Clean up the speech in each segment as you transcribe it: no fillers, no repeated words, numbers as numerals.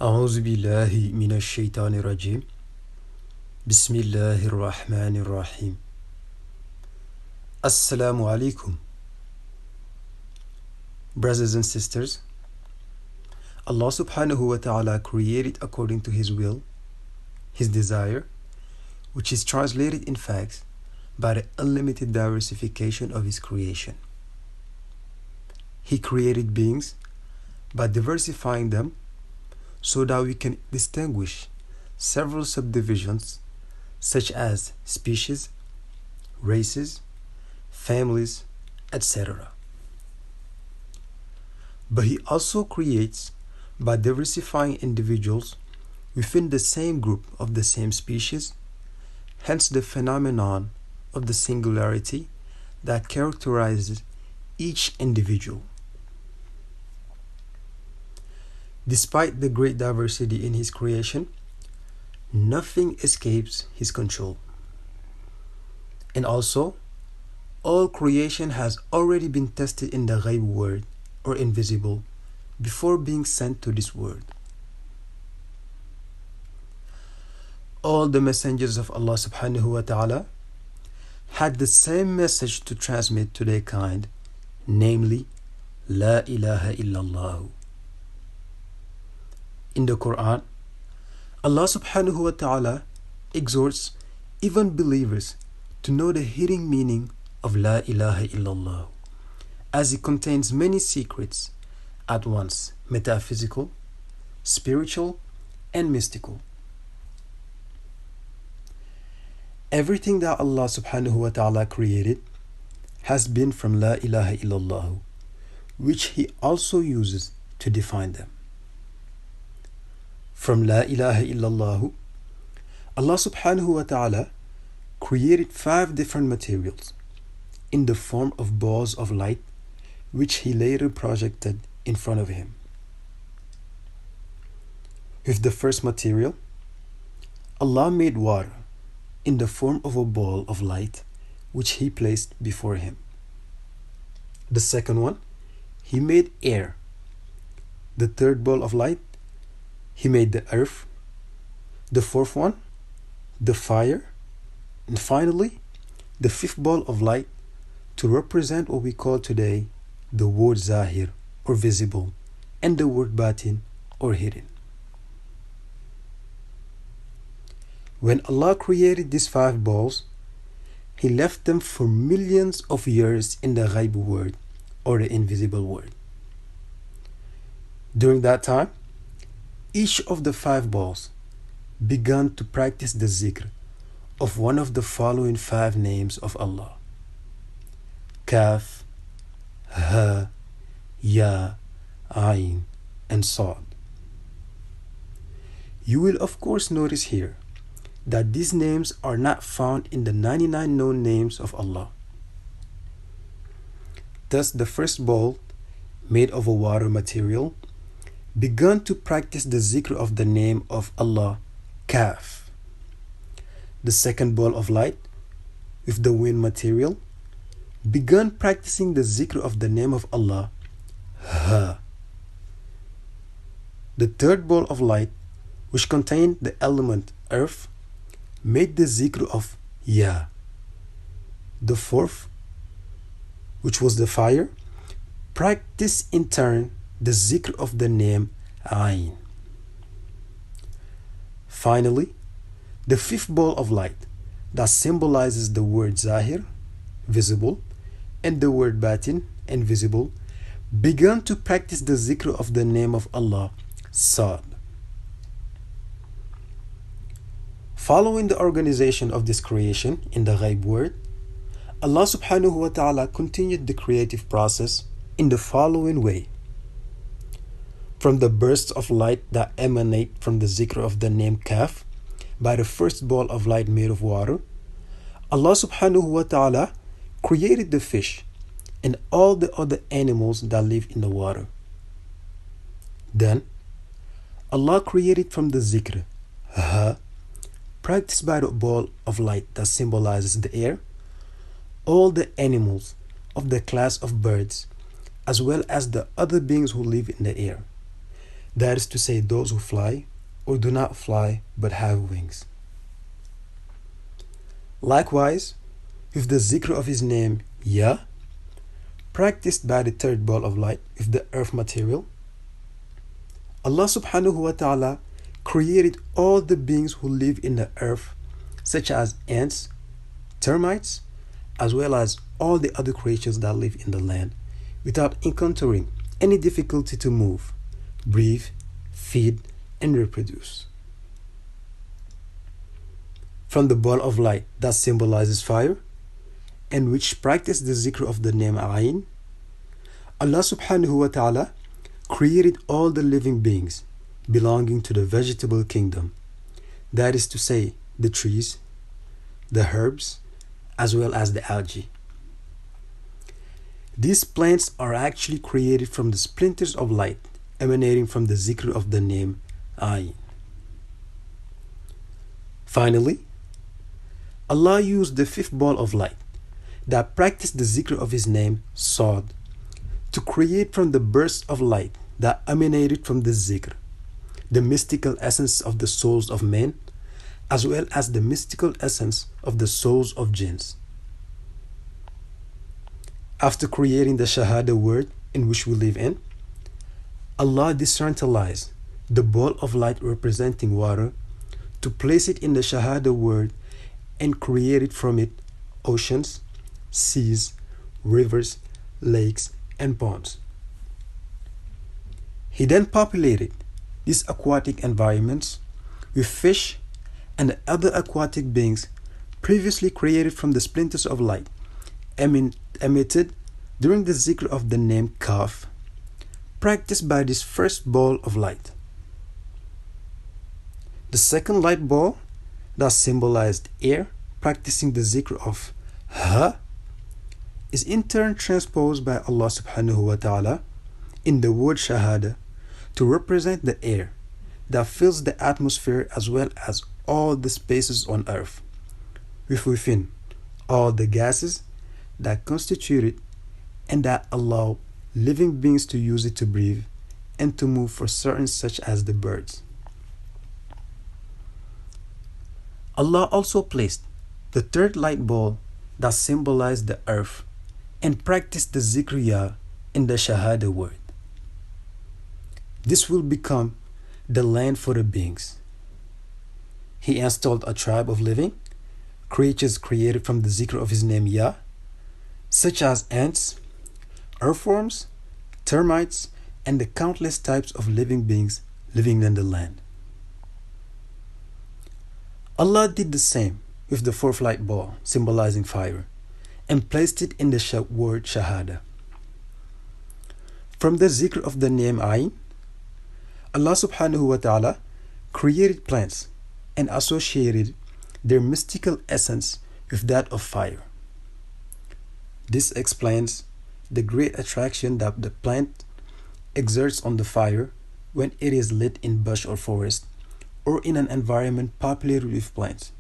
أعوذ بالله من الشيطان الرجيم بسم الله الرحمن الرحيم Assalamu alaikum. Brothers and sisters, Allah subhanahu wa ta'ala created according to His will, His desire, which is translated in fact by the unlimited diversification of His creation. He created beings by diversifying them so that we can distinguish several subdivisions such as species, races, families, etc. But He also creates by diversifying individuals within the same group of the same species, hence the phenomenon of the singularity that characterizes each individual. Despite the great diversity in His creation, nothing escapes His control. And also, all creation has already been tested in the ghaib world or invisible before being sent to this world. All the messengers of Allah subhanahu wa ta'ala had the same message to transmit to their kind, namely, La ilaha illallah. In the Quran, Allah subhanahu wa ta'ala exhorts even believers to know the hidden meaning of La ilaha illallah, as it contains many secrets at once metaphysical, spiritual, and mystical. Everything that Allah subhanahu wa ta'ala created has been from La ilaha illallah, which He also uses to define them. From La ilaha illallah, Allah subhanahu wa ta'ala created 5 different materials in the form of balls of light, which He later projected in front of Him. With the first material, Allah made water in the form of a ball of light, which He placed before Him. The second one, He made air. The third ball of light, He made the earth. The fourth one, the fire. And finally, the fifth ball of light to represent what we call today the word zahir or visible and the word batin or hidden. When Allah created these 5 balls, He left them for millions of years in the ghaib world or the invisible world. During that time, each of the 5 balls began to practice the zikr of one of the following 5 names of Allah: Kaf, Ha, Ya, Ain, and Sad. You will of course notice here that these names are not found in the 99 known names of Allah. Thus, the first ball, made of a water material, began to practice the zikr of the name of Allah, Kaf. The second ball of light, with the wind material, began practicing the zikr of the name of Allah, Ha. The third ball of light, which contained the element earth, made the zikr of Ya. The fourth, which was the fire, practiced in turn the zikr of the name Ain. Finally, the fifth ball of light that symbolizes the word Zahir, visible, and the word Batin, invisible, began to practice the zikr of the name of Allah, Sad. Following the organization of this creation in the ghaib world, Allah subhanahu wa ta'ala continued the creative process in the following way. From the bursts of light that emanate from the zikr of the name Kaf by the first ball of light made of water, Allah subhanahu wa ta'ala created the fish and all the other animals that live in the water. Then, Allah created from the zikr, Ha, practiced by the ball of light that symbolizes the air, all the animals of the class of birds, as well as the other beings who live in the air. That is to say, those who fly or do not fly but have wings. Likewise, with the zikr of his name, Ya, practiced by the third ball of light with the earth material, Allah subhanahu wa ta'ala created all the beings who live in the earth, such as ants, termites, as well as all the other creatures that live in the land, without encountering any difficulty to move, breathe, feed, and reproduce. From the ball of light that symbolizes fire, and which practice the zikr of the name Ayn, Allah subhanahu wa ta'ala created all the living beings belonging to the vegetable kingdom, that is to say, the trees, the herbs, as well as the algae. These plants are actually created from the splinters of light emanating from the zikr of the name Ayn. Finally, Allah used the fifth ball of light that practiced the zikr of his name Sod to create from the bursts of light that emanated from the zikr the mystical essence of the souls of men, as well as the mystical essence of the souls of jinns. After creating the Shahada word in which we live in, Allah decentralized the ball of light representing water to place it in the Shahada word and created from it oceans, seas, rivers, lakes, and ponds. He then populated these aquatic environments with fish and other aquatic beings previously created from the splinters of light emitted during the zikr of the name Kaf, practiced by this first ball of light. The second light ball that symbolized air, practicing the zikr of Ha, is in turn transposed by Allah subhanahu wa ta'ala in the word Shahada to represent the air that fills the atmosphere as well as all the spaces on earth, with within all the gases that constitute it and that allow living beings to use it to breathe and to move for certain, such as the birds. Allah also placed the third light ball that symbolized the earth and practiced the zikr in the Shahada word. This will become the land for the beings. He installed a tribe of living creatures created from the zikr of his name Ya, such as ants, earthworms, termites, and the countless types of living beings living in the land. Allah did the same with the fourth light ball symbolizing fire and placed it in the word Shahada. From the zikr of the name Ayn, Allah subhanahu wa ta'ala created plants and associated their mystical essence with that of fire. This explains the great attraction that the plant exerts on the fire when it is lit in bush or forest or in an environment populated with plants,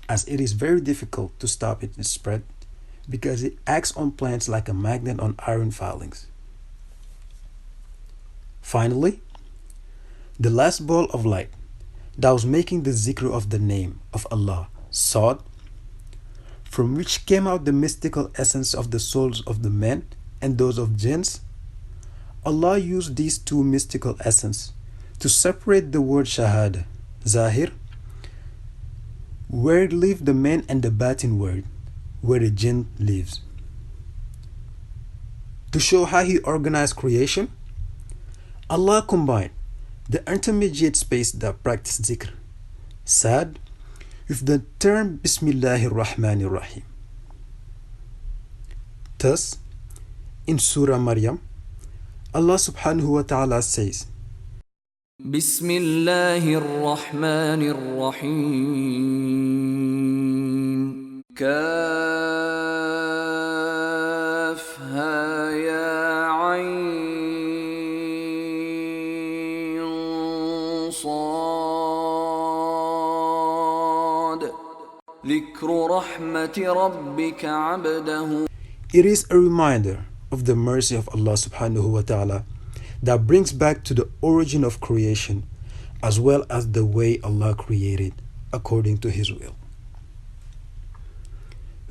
as it is very difficult to stop its spread because it acts on plants like a magnet on iron filings. Finally, the last ball of light that was making the zikr of the name of Allah, Sod, from which came out the mystical essence of the souls of the men and those of jinns, Allah used these two mystical essences to separate the word Shahada, Zahir, where live the men, and the Batin word, where the jinn lives. To show how He organized creation, Allah combined the intermediate space that practiced zikr, Sad, with the term Bismillahir Rahmanir Rahim. Thus, in Surah Maryam, Allah subhanahu wa ta'ala says, Bismillahir Rahmanir Rahim. Kaf ha ya ayn sad. Dhikru rahmati rabbika abdahu. It is a reminder of the mercy of Allah subhanahu wa ta'ala that brings back to the origin of creation as well as the way Allah created according to His will.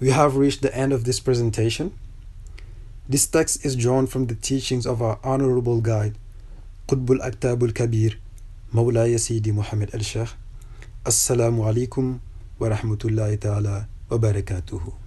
We have reached the end of this presentation. This text is drawn from the teachings of our honorable guide, Qutb al-Aktab al-Kabir, Mawlaya Sidi Muhammad al-Sheikh. Assalamu alaikum wa rahmatullahi ta'ala wa barakatuhu.